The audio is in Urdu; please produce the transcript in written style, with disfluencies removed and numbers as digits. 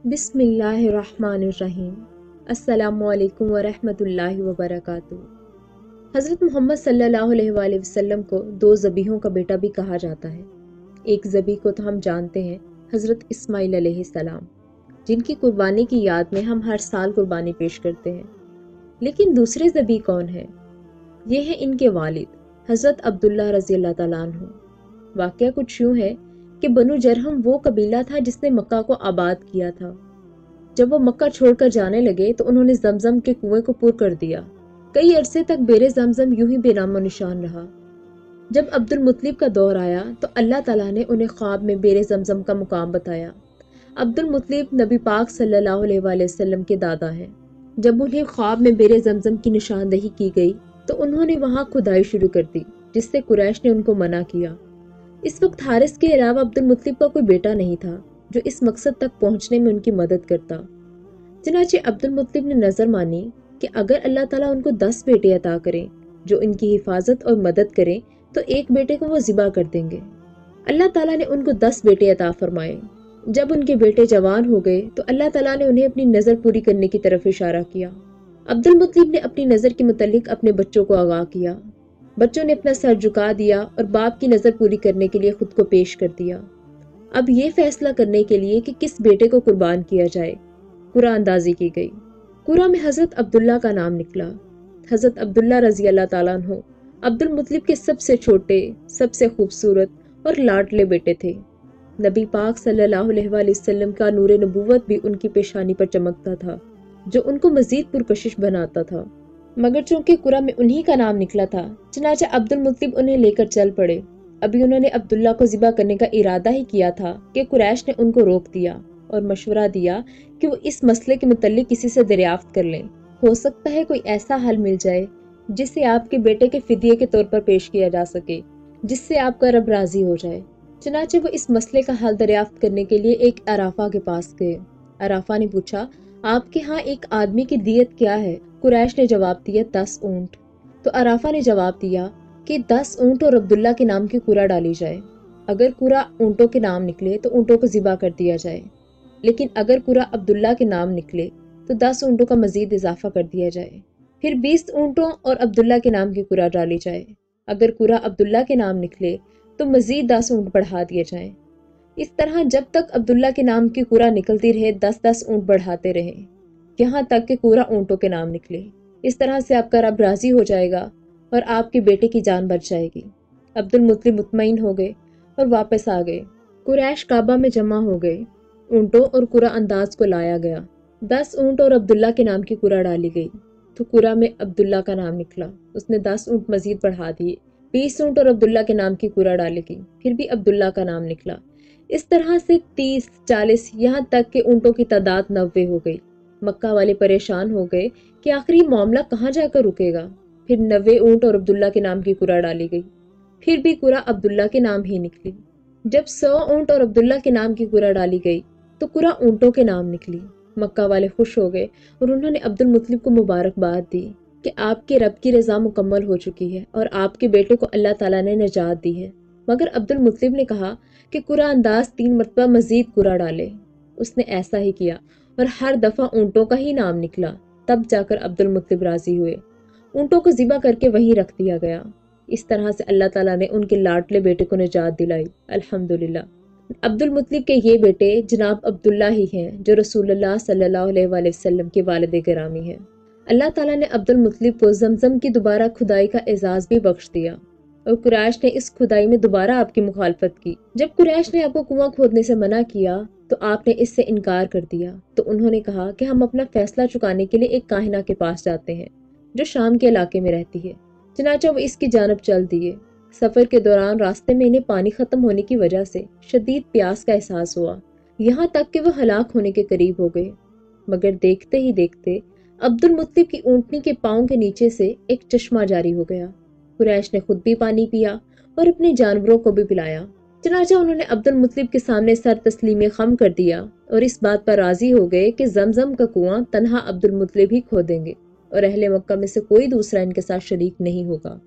بسم اللہ الرحمن الرحیم۔ السلام علیکم ورحمۃ اللہ وبرکاتہ۔ حضرت محمد صلی اللہ علیہ وآلہ وسلم کو دو ذبیحوں کا بیٹا بھی کہا جاتا ہے۔ ایک ذبیح کو تو ہم جانتے ہیں، حضرت اسماعیل علیہ السلام، جن کی قربانی کی یاد میں ہم ہر سال قربانی پیش کرتے ہیں۔ لیکن دوسرے ذبیح کون ہیں؟ یہ ہیں ان کے والد حضرت عبداللہ رضی اللہ تعالیٰ عنہ۔ واقعہ کچھ یوں ہے کہ بنو جرہم وہ قبیلہ تھا جس نے مکہ کو آباد کیا تھا۔ جب وہ مکہ چھوڑ کر جانے لگے تو انہوں نے زمزم کے کنویں کو پر کر دیا۔ کئی عرصے تک بیر زمزم یوں ہی بے نام و نشان رہا۔ جب عبد المطلب کا دور آیا تو اللہ تعالیٰ نے انہیں خواب میں بیر زمزم کا مقام بتایا۔ عبد المطلب نبی پاک صلی اللہ علیہ وآلہ وسلم کے دادا ہیں۔ جب انہیں خواب میں بیر زمزم کی نشاندہی کی گئی تو انہوں نے وہاں کھدائی شروع کر دی، جس سے قریش نے ان کو منع کیا۔ اس وقت حارث کے علاوہ عبد المطلب کا کوئی بیٹا نہیں تھا جو اس مقصد تک پہنچنے میں ان کی مدد کرتا۔ چنانچہ عبد المطلب نے نظر مانی کہ اگر اللہ تعالیٰ ان کو 10 بیٹے عطا کریں جو ان کی حفاظت اور مدد کریں تو ایک بیٹے کو وہ ذبح کر دیں گے۔ اللہ تعالیٰ نے ان کو 10 بیٹے عطا فرمائے۔ جب ان کے بیٹے جوان ہو گئے تو اللہ تعالیٰ نے انہیں اپنی نظر پوری کرنے کی طرف اشارہ کیا۔ عبد المطلب نے اپنی نظر کے متعلق اپنے بچوں کو آگاہ کیا۔ بچوں نے اپنا سر جھکا دیا اور باپ کی نظر پوری کرنے کے لیے خود کو پیش کر دیا۔ اب یہ فیصلہ کرنے کے لیے کہ کس بیٹے کو قربان کیا جائے، قرآن اندازی کی گئی۔ قرآن میں حضرت عبداللہ کا نام نکلا۔ حضرت عبداللہ رضی اللہ تعالیٰ عنہ عبد المطلب کے سب سے چھوٹے، سب سے خوبصورت اور لاڈلے بیٹے تھے۔ نبی پاک صلی اللہ علیہ وآلہ وسلم کا نور نبوت بھی ان کی پیشانی پر چمکتا تھا، جو ان کو مزید پرکشش بناتا تھا۔ مگر چونکہ قرآن میں انہی کا نام نکلا تھا، چنانچہ عبد المطلب انہیں لے کر چل پڑے۔ ابھی انہوں نے عبداللہ کو ذبح کرنے کا ارادہ ہی کیا تھا کہ قریش نے ان کو روک دیا اور مشورہ دیا کہ وہ اس مسئلے کے متعلق کسی سے دریافت کر لیں۔ ہو سکتا ہے کوئی ایسا حل مل جائے جسے آپ کے بیٹے کے فدیے کے طور پر پیش کیا جا سکے، جس سے آپ کا رب راضی ہو جائے۔ چنانچہ وہ اس مسئلے کا حل دریافت کرنے کے لیے ایک عرافہ کے پاس گئے۔ عرافہ نے پوچھا، آپ کے ہاں ایک آدمی کی دیت کیا ہے؟ قریش نے جواب دیا 10 اونٹ۔ تو عرافہ نے جواب دیا کہ 10 اونٹ اور عبداللہ کے نام کی قرعہ ڈالی جائے۔ اگر قرعہ اونٹوں کے نام نکلے تو اونٹوں کو ذبح کر دیا جائے، لیکن اگر قرعہ عبداللہ کے نام نکلے تو 10 اونٹوں کا مزید اضافہ کر دیا جائے۔ پھر 20 اونٹوں اور عبداللہ کے نام کی قرعہ ڈالی جائے۔ اگر قرعہ عبداللہ کے نام نکلے تو مزید 10 اونٹ بڑھا دیے جائیں۔ اس طرح جب تک عبداللہ کے نام کی قرعہ نکلتی رہے 10 اونٹ بڑھاتے رہیں، یہاں تک کہ قرعہ اونٹوں کے نام نکلے۔ اس طرح سے آپ کا رب راضی ہو جائے گا اور آپ کے بیٹے کی جان بچ جائے گی۔ عبد المطلب مطمئن ہو گئے اور واپس آ گئے۔ قریش کعبہ میں جمع ہو گئے۔ اونٹوں اور قرعہ انداز کو لایا گیا۔ 10 اونٹ اور عبداللہ کے نام کی قرعہ ڈالی گئی تو قرعہ میں عبداللہ کا نام نکلا۔ اس نے 10 اونٹ مزید بڑھا دیے۔ 20 اونٹ اور عبداللہ کے نام کی قرعہ ڈالی گئی، پھر بھی عبداللہ کا نام نکلا۔ اس طرح سے 30، 40 یہاں تک کہ اونٹوں کی تعداد 90 ہو گئی۔ مکہ والے پریشان ہو گئے کہ آخر یہ معاملہ کہاں جا کر رکے گا۔ پھر 90 اونٹ اور عبداللہ کے نام کی قرعہ ڈالی گئی، پھر بھی قرعہ عبداللہ کے نام ہی نکلی۔ جب 100 اونٹ اور عبداللہ کے نام کی قرعہ ڈالی گئی تو قرعہ اونٹوں کے نام نکلی۔ مکہ والے خوش ہو گئے اور انہوں نے عبد المطلب کو مبارکباد دی کہ آپ کے رب کی رضا مکمل ہو چکی ہے اور آپ کے بیٹے کو اللہ تعالیٰ نے نجات دی ہے۔ مگر عبد المطلب نے کہا کہ قرعہ انداز 3 مرتبہ مزید قرعہ ڈالے۔ اس نے ایسا ہی کیا اور ہر دفعہ اونٹوں کا ہی نام نکلا۔ تب جا کر عبد المطلب راضی ہوئے۔ اونٹوں کو ذبح کر کے وہیں رکھ دیا گیا۔ اس طرح سے اللہ تعالیٰ نے ان کے لاڈلے بیٹے کو نجات دلائی، الحمدللہ۔ عبد المطلب کے یہ بیٹے جناب عبداللہ ہی ہیں جو رسول اللہ صلی اللہ علیہ وآلہ وسلم کے والد گرامی ہیں۔ اللہ تعالیٰ نے عبد المطلب کو زمزم کی دوبارہ کھدائی کا اعزاز بھی بخش دیا، اور قریش نے اس کھدائی میں دوبارہ آپ کی مخالفت کی۔ جب قریش نے آپ کو کنواں کھودنے سے منع کیا تو آپ نے اس سے انکار کر دیا، تو انہوں نے کہا کہ ہم اپنا فیصلہ چکانے کے لیے ایک کاہنہ کے پاس جاتے ہیں جو شام کے علاقے میں رہتی ہے۔ چنانچہ وہ اس کی جانب چل دیے۔ سفر کے دوران راستے میں انہیں پانی ختم ہونے کی وجہ سے شدید پیاس کا احساس ہوا، یہاں تک کہ وہ ہلاک ہونے کے قریب ہو گئے۔ مگر دیکھتے ہی دیکھتے عبد المطلب کی اونٹنی کے پاؤں کے نیچے سے ایک چشمہ جاری ہو گیا۔ قریش نے خود بھی پانی پیا اور اپنے جانوروں کو بھی پلایا۔ چنانچہ انہوں نے عبد المطلب کے سامنے سر تسلیم خم کر دیا اور اس بات پر راضی ہو گئے کہ زمزم کا کنواں تنہا عبد المطلب ہی کھودیں گے اور اہل مکہ میں سے کوئی دوسرا ان کے ساتھ شریک نہیں ہوگا۔